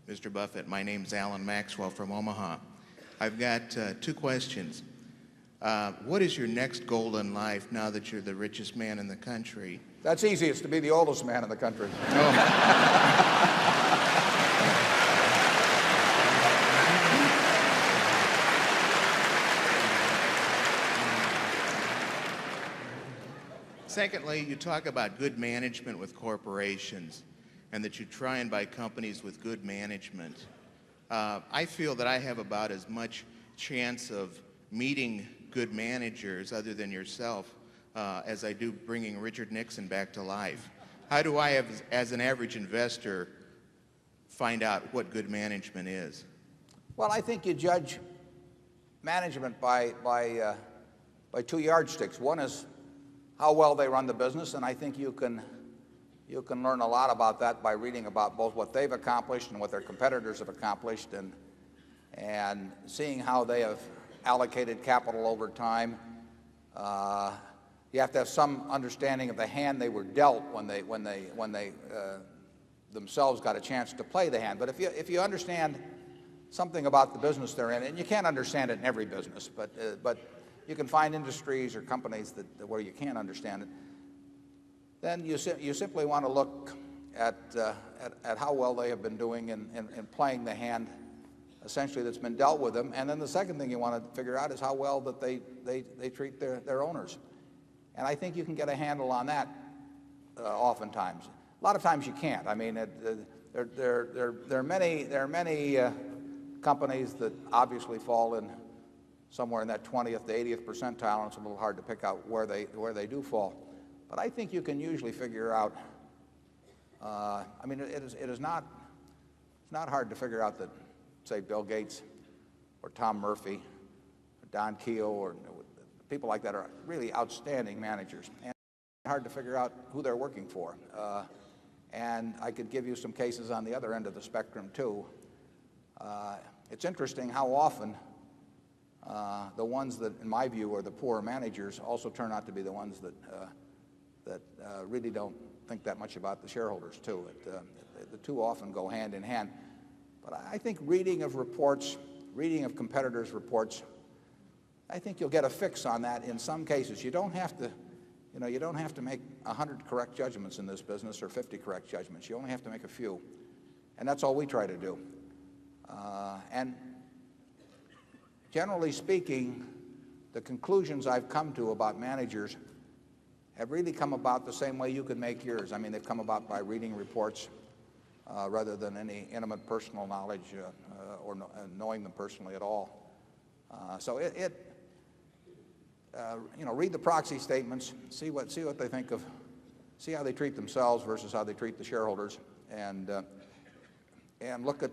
Mr. Buffett. My name's Alan Maxwell from Omaha. I've got two questions. What is your next goal in life now that you're the richest man in the country? That's easy. It's to be the oldest man in the country. Secondly, you talk about good management with corporations and that you try and buy companies with good management. I feel that I have about as much chance of meeting good managers other than yourself as I do bringing Richard Nixon back to life. How do I, as an average investor, find out what good management is? Well, I think you judge management by two yardsticks. One is how well they run the business, and I think you can learn a lot about that by reading about both what they've accomplished and what their competitors have accomplished, and seeing how they have allocated capital over time. You have to have some understanding of the hand they were dealt when they themselves got a chance to play the hand. But if you understand something about the business they're in, and you can't understand it in every business, but you can find industries or companies where you can't understand it, then you simply want to look at how well they have been doing in playing the hand essentially that's been dealt with them. And then the second thing you want to figure out is how well that they treat their owners. And I think you can get a handle on that oftentimes. A lot of times you can't. I mean, there are many companies that obviously fall in somewhere in that 20th to 80th percentile, and it's a little hard to pick out where they do fall. But I think you can usually figure out. I mean, it's not hard to figure out that, say, Bill Gates or Tom Murphy or Don Keogh or people like that are really outstanding managers. And it's hard to figure out who they're working for. And I could give you some cases on the other end of the spectrum too. It's interesting how often the ones that, in my view, are the poor managers also turn out to be the ones that really don't think that much about the shareholders too. The two often go hand in hand. But I think reading of reports, reading of competitors' reports, I think you'll get a fix on that in some cases. You don't have to make 100 correct judgments in this business or 50 correct judgments. You only have to make a few. And that's all we try to do. And generally speaking, the conclusions I've come to about managers have really come about the same way you could make yours. I mean, they've come about by reading reports rather than any intimate personal knowledge or knowing them personally at all. So read the proxy statements, see what they think of, see how they treat themselves versus how they treat the shareholders, and look at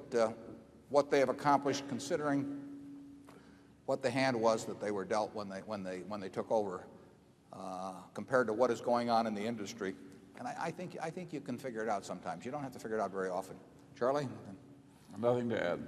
what they have accomplished considering what the hand was that they were dealt when they took over, compared to what is going on in the industry. And I think you can figure it out sometimes. You don't have to figure it out very often. Charlie? Nothing to add.